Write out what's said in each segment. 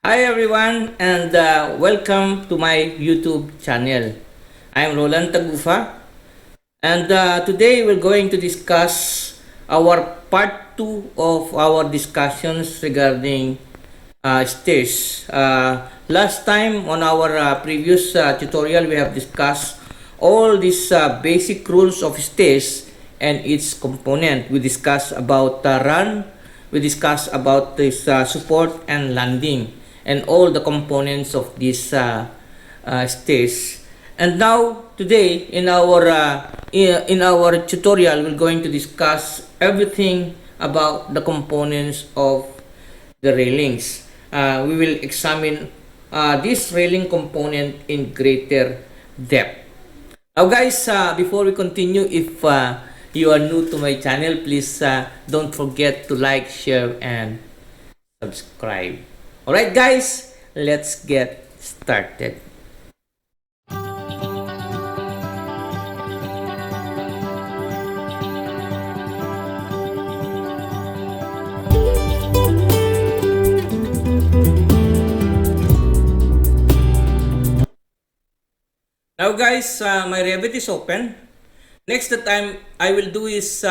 Hi everyone and welcome to my YouTube channel. I'm Roland Tagufa and today we're going to discuss our part 2 of our discussions regarding stairs. Last time on our previous tutorial we have discussed all these basic rules of stairs and its component. We discussed about run, we discussed about this support and landing and all the components of these stairs. And now today in our tutorial we're going to discuss everything about the components of the railings. We will examine this railing component in greater depth. Now guys, before we continue, if you are new to my channel, please don't forget to like, share, and subscribe. Alright guys, let's get started. Now guys, my Revit is open. Next that I will do is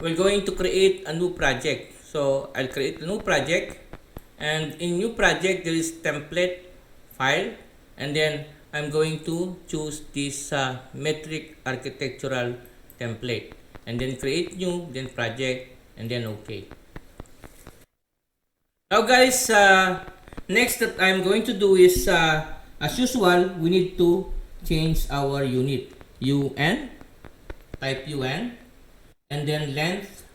we're going to create a new project. So I'll create a new project, and in new project there is template file, and then I'm going to choose this metric architectural template, and then create new, then project, and then OK. Now guys, next that I'm going to do is as usual we need to change our unit. UN, type UN, and then length,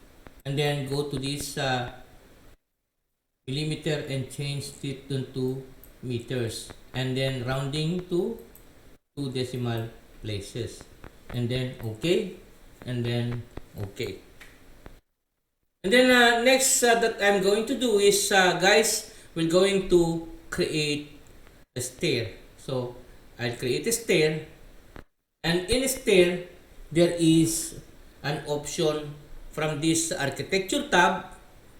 and then go to this millimeter and change it to meters, and then rounding to 2 decimal places, and then OK, and then OK. And then next that I'm going to do is guys, we're going to create a stair. So I'll create a stair, and in a stair there is an option from this architecture tab.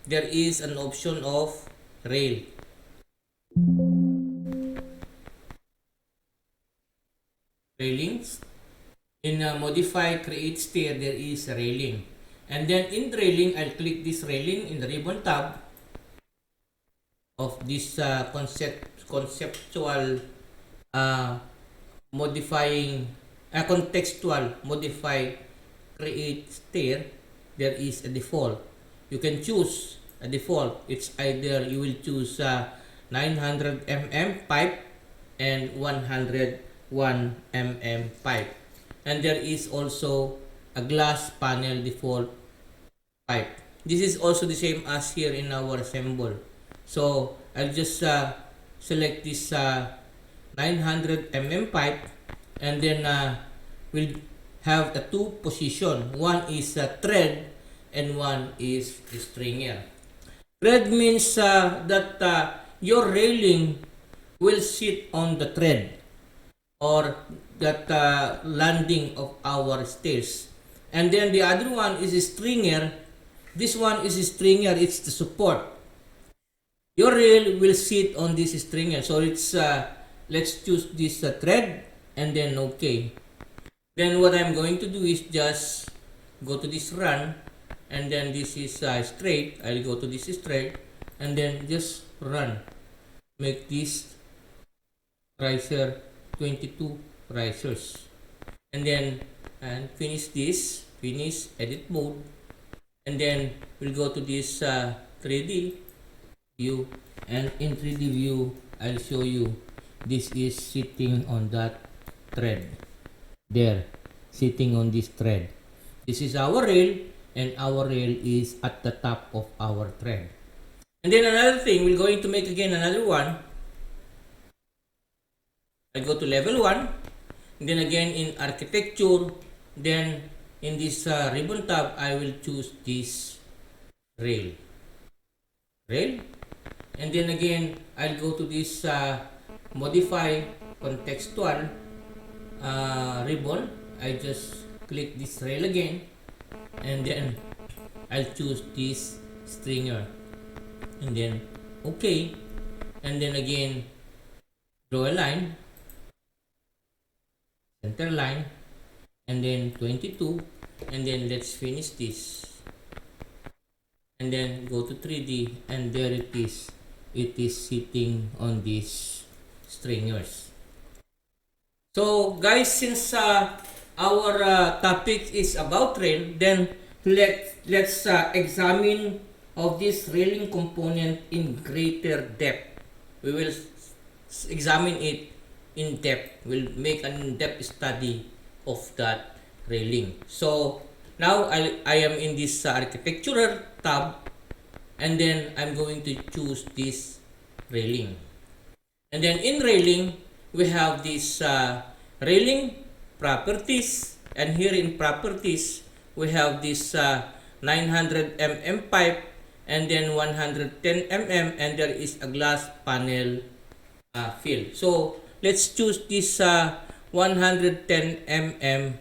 There is an option of rail. Railings. In modify create stair there is a railing, and then in railing I'll click this railing in the ribbon tab of this conceptual modifying contextual modify create stair. There is a default. You can choose a default. It's either you will choose 900 mm pipe and 101 mm pipe, and there is also a glass panel default pipe. This is also the same as here in our symbol. So I'll just select this 900 mm pipe, and then we'll have the two position. One is thread and one is stringer. Thread means that your railing will sit on the thread, or that landing of our stairs. And then the other one is a stringer. This one is a stringer, it's the support. Your rail will sit on this stringer. So it's let's choose this thread, and then OK. Then what I'm going to do is just go to this run, and then this is straight. I'll go to this straight, and then just run. Make this riser 22 risers, and then finish this, finish edit mode, and then we'll go to this 3D view, and in 3D view I'll show you this is sitting on that thread there, sitting on this thread. This is our rail, and our rail is at the top of our thread. And then another thing, we're going to make again another one. I go to level 1, and then again in architecture, then in this ribbon tab I will choose this rail, and then again I'll go to this modify contextual ribbon. I just click this rail again, and then I'll choose this stringer, and then OK. and then again draw a line, center line, and then 22, and then let's finish this, and then go to 3D, and there it is sitting on these stringers. So guys, since our topic is about rail, then let's examine of this railing component in greater depth. We will examine it in depth. We'll make an in-depth study of that railing. So now I am in this architectural tab, and then I'm going to choose this railing. And then in railing, we have this railing properties, and here in properties, we have this 900 mm pipe, and then 110 mm, and there is a glass panel fill. So let's choose this 110 mm,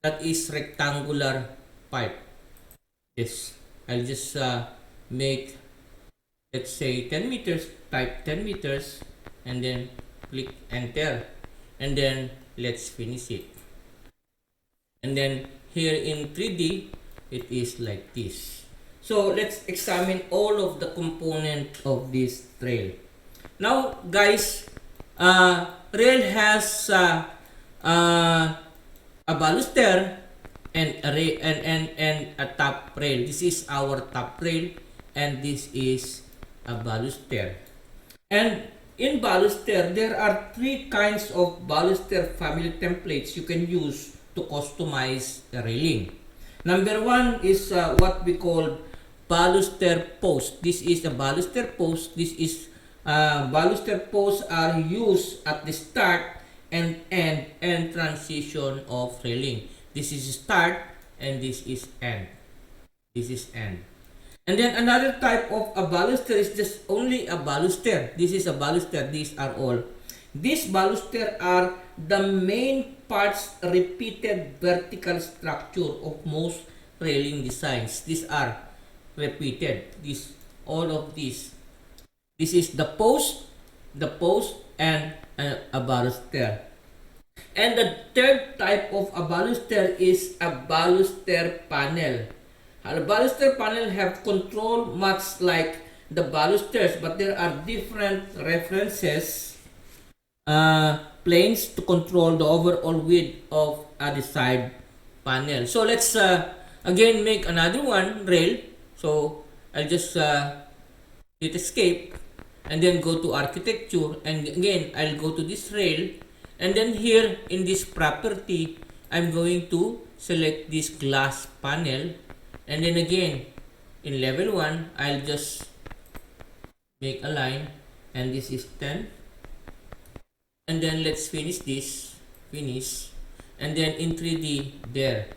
that is rectangular pipe. Yes, I'll just make, let's say 10 meters, type 10 meters, and then click enter, and then let's finish it. And then here in 3D, it is like this. So let's examine all of the component of this rail. Now guys, rail has a baluster and a top rail. This is our top rail, and this is a baluster. And in baluster, there are 3 kinds of baluster family templates you can use to customize the railing. Number 1 is what we call baluster post. This is a baluster post. This is baluster posts are used at the start and end and transition of railing. This is start and this is end. This is end. And then another type of a baluster is just only a baluster. This is a baluster. These are all. These baluster are the main parts repeated vertical structure of most railing designs. These are repeated. All of these. This is the post, and a baluster. And the third type of a baluster is a baluster panel. The baluster panel have control much like the balusters, but there are different references planes to control the overall width of the side panel. So let's again make another one, rail. So I'll just hit escape and then go to architecture, and again I'll go to this rail, and then here in this property I'm going to select this glass panel, and then again in level 1 I'll just make a line, and this is 10, and then let's finish this, and then in 3D here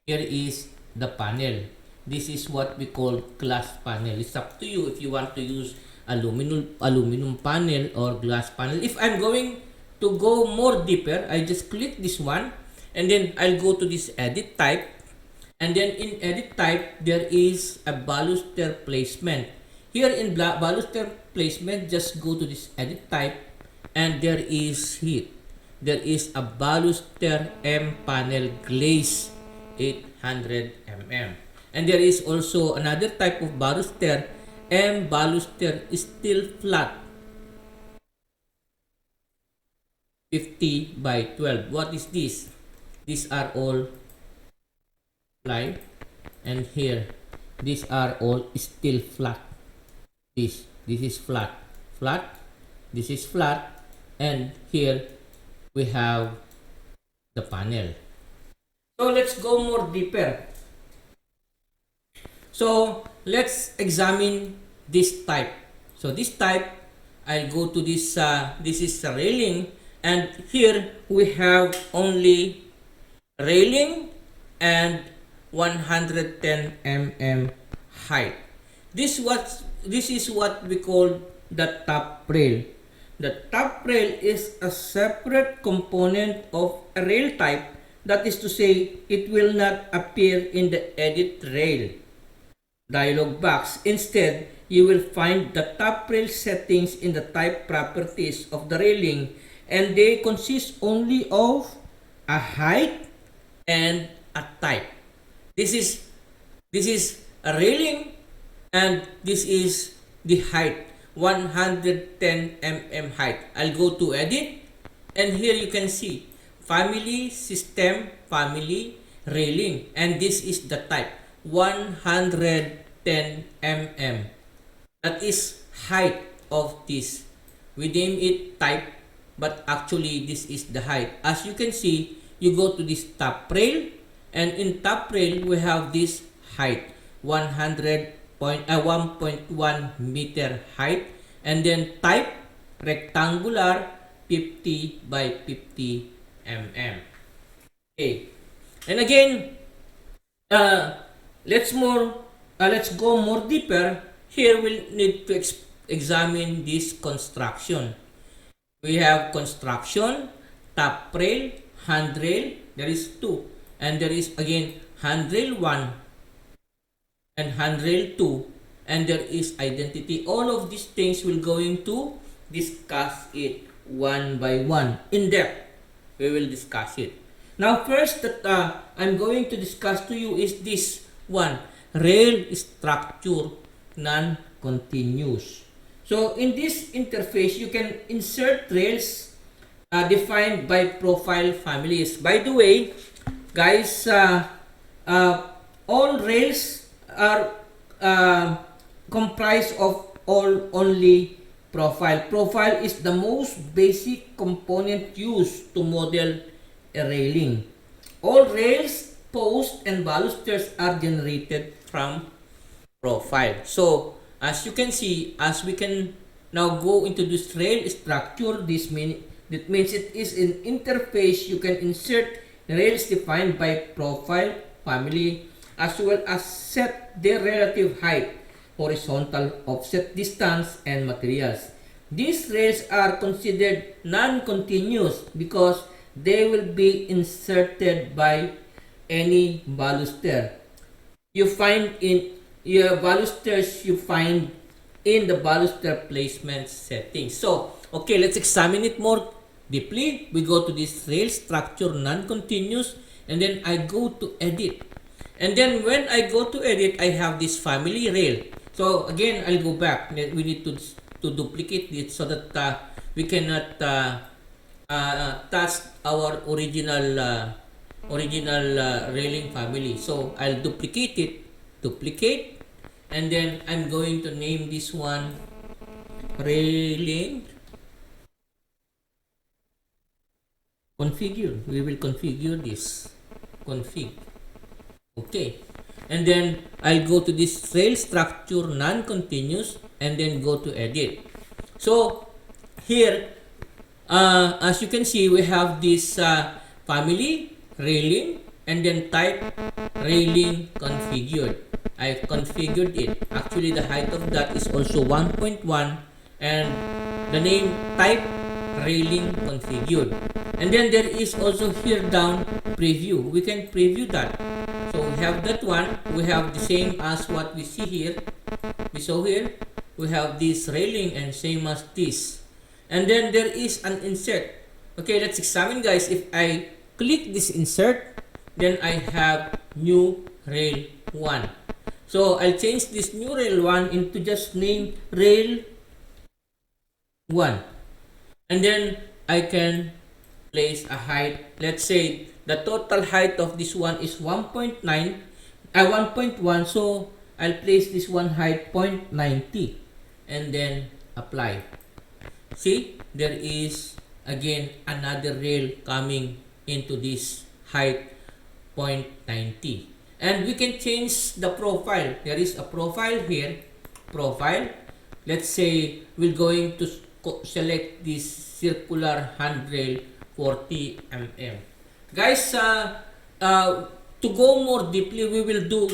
is the panel. This is what we call glass panel. It's up to you if you want to use aluminum panel or glass panel. If I'm going to go more deeper, I just click this one, and then I'll go to this edit type, and then in edit type there is a baluster placement. Here in baluster placement, just go to this edit type, and there is a baluster M panel glaze 800 mm. And there is also another type of baluster, M baluster steel flat 50 by 12. What is this? These are all ply, and here these are all steel flat. This is flat, this is flat, and here we have the panel. So let's go more deeper. So let's examine this type. So this type, I'll go to this, this is a railing, and here we have only railing and 110 mm height. This is what we call the top rail. The top rail is a separate component of a rail type. That is to say, it will not appear in the edit rail dialog box. Instead, you will find the top rail settings in the type properties of the railing, and they consist only of a height and a type. This is a railing, and this is the height, 110 mm height. I'll go to edit, and here you can see family, system, family, railing, and this is the type, 110 mm. That is height of this. We name it type, but actually this is the height. As you can see, you go to this top rail, and in top rail we have this height, 1.1 meter height, and then type rectangular, 50 by 50 mm. Okay, and again, let's go more deeper. Here we'll need to examine this construction. We have construction, top rail, handrail. There is two, and there is again handrail 1 and handrail 2, and there is identity. All of these things we're going to discuss it one by one in depth. We will discuss it. Now first that I'm going to discuss to you is this one, rail structure non-continuous. So in this interface, you can insert rails defined by profile families. By the way, guys, all rails are comprised of only profile. Profile is the most basic component used to model a railing. All rails, posts, and balusters are generated from profile. So as you can see, as we can now go into this rail structure, that means it is an interface. You can insert rails defined by profile family, as well as set their relative height, horizontal offset distance, and materials. These rails are considered non-continuous because they will be inserted by any baluster. You find in your balusters, you find in the baluster placement settings. So, okay, let's examine it more deeply. We go to this rail structure non-continuous, and then I go to edit. And then when I go to edit, I have this family rail. So again, I'll go back. We need to duplicate it so that we cannot touch our original railing family. So I'll duplicate it, and then I'm going to name this one railing configure. We will configure this config. Okay, and then I'll go to this rail structure non-continuous, and then go to edit. So here, as you can see, we have this family railing, and then type railing configured. I configured it. Actually, the height of that is also 1.1, and the name type railing configured. And then there is also here down preview. We can preview that. So we have that one. We have the same as what we see here. We saw here. We have this railing and same as this. And then there is an insert. Okay, let's examine, guys. If I click this insert, then I have new rail 1. So I'll change this new rail 1 into just name rail 1. And then I can place a height. Let's say the total height of this one is 1.1. So I'll place this one height 0.90, and then apply. See, there is again another rail coming into this height 0.90, and we can change the profile. There is a profile here, profile. Let's say we're going to select this circular handrail 40 mm. Guys, to go more deeply, we will do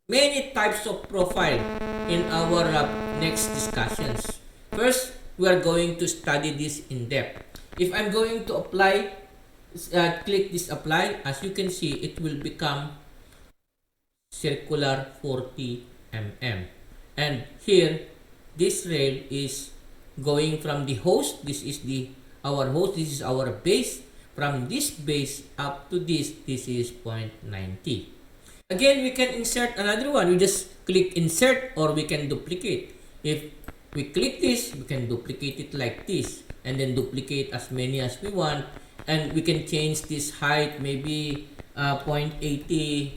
many types of profile in our next discussions. First, we are going to study this in depth. If I'm going to apply, click this apply, as you can see, it will become circular 40 mm. And here, this rail is going from the host. This is our host. This is our base. From this base up to this is 0.90. Again, we can insert another one. We just click insert, or we can duplicate. If we click this, we can duplicate it like this, and then duplicate as many as we want. And we can change this height, maybe 0.80,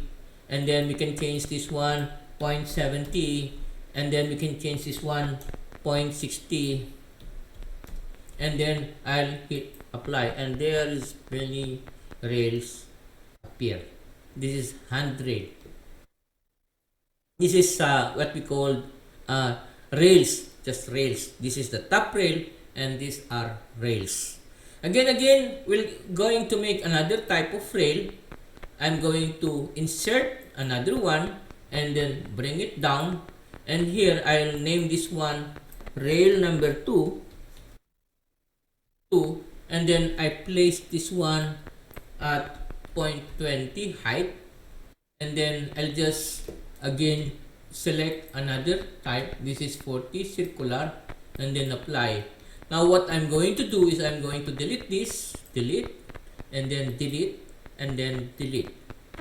and then we can change this one 0.70, and then we can change this one 0.60, and then I'll hit apply, and there is many rails appear. This is handrail. This is what we call rails, just rails. This is the top rail, and these are rails. Again, we're going to make another type of rail. I'm going to insert another one and then bring it down, and here I'll name this one rail number 2, and then I place this one at 0.20 height, and then I'll just again select another type. This is 40 circular, and then apply. Now what I'm going to do is I'm going to delete this, delete, and then delete, and then delete.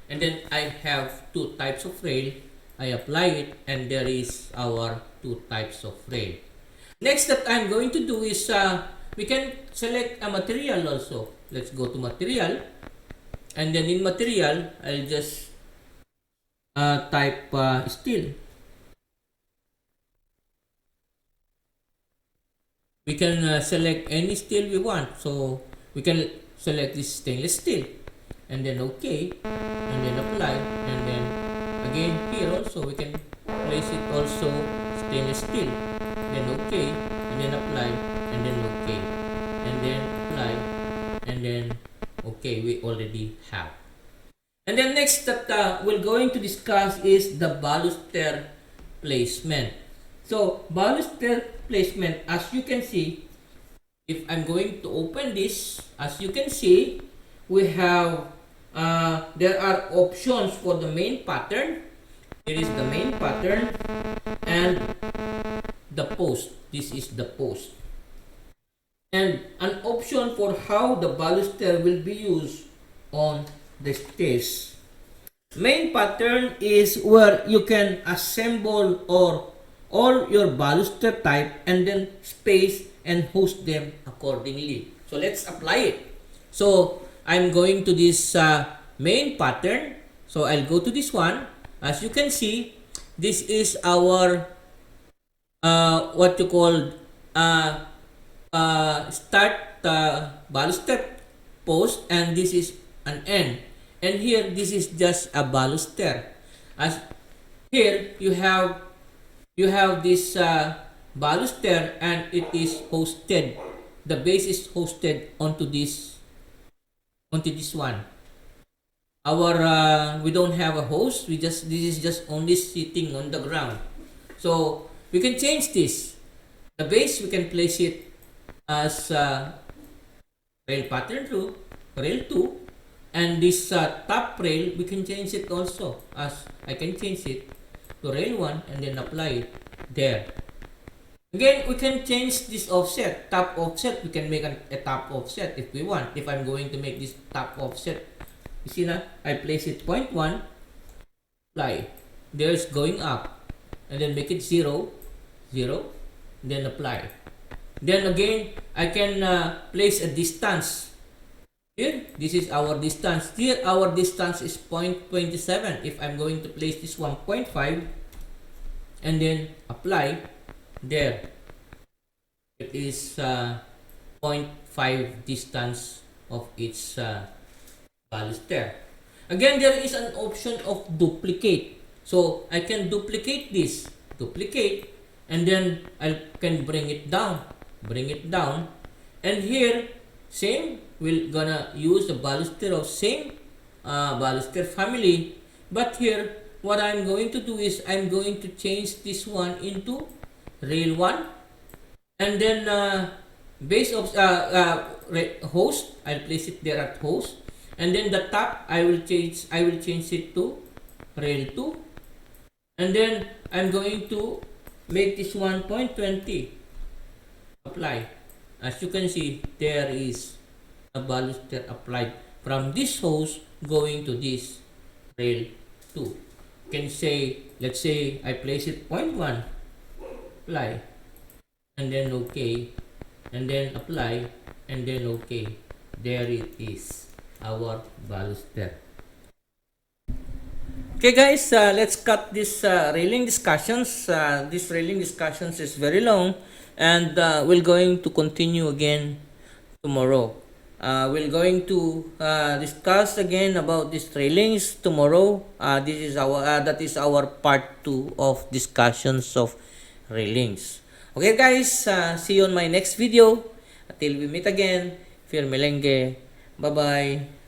And then I have two types of rail. I apply it, and there is our two types of rail. Next that I'm going to do is we can select a material also. Let's go to material, and then in material I'll just type steel. We can select any steel we want, so we can select this stainless steel, and then OK, and then apply, and then again here also we can place it also stainless steel, then OK, and then apply, and then OK, and then apply, and then OK. We already have. And then next that we're going to discuss is the baluster placement. So baluster placement, as you can see, if I'm going to open this, as you can see, we have there are options for the main pattern. Here is the main pattern, and the post. This is the post, and an option for how the baluster will be used on the stairs. Main pattern is where you can assemble or all your baluster type and then space and host them accordingly. So let's apply it. So I'm going to this main pattern. So I'll go to this one. As you can see, this is our what you call start baluster post, and this is an end, and here this is just a baluster. As here you have this baluster, and it is hosted, the base is hosted onto this one. Our we don't have a host, this is just only sitting on the ground. So we can change this. The base, we can place it as rail pattern 2, rail 2, and this top rail, we can change it also, as I can change it to rail 1 and then apply it there. Again, we can change this offset, top offset. We can make a top offset if we want. If I'm going to make this top offset, you see na, I place it 0.1, apply. There's going up, and then make it 0, 0, then apply. Then again, I can place a distance. Here, this is our distance. Here, our distance is 0.27. If I'm going to place this 1.5, and then apply, there. It is 0.5 distance of each baluster. Again, there is an option of duplicate. So I can duplicate this, duplicate, and then I can bring it down, and here same, we're gonna use the baluster of same baluster family, but here what I'm going to do is I'm going to change this one into rail 1, and then base of host, I'll place it there at host, and then the top I will change it to rail 2, and then I'm going to make this 1.20. Apply. As you can see, there is a baluster applied from this hose going to this rail 2. You can say, let's say I place it 0.1, apply, and then okay, and then apply, and then okay. There it is, our baluster. Okay guys, let's cut this railing discussions. This railing discussions is very long, and we're going to continue again tomorrow. We're going to discuss again about these railings tomorrow. This is our that is our part 2 of discussions of railings. Okay guys, see you on my next video. Until we meet again, Fir Melenge. Bye bye.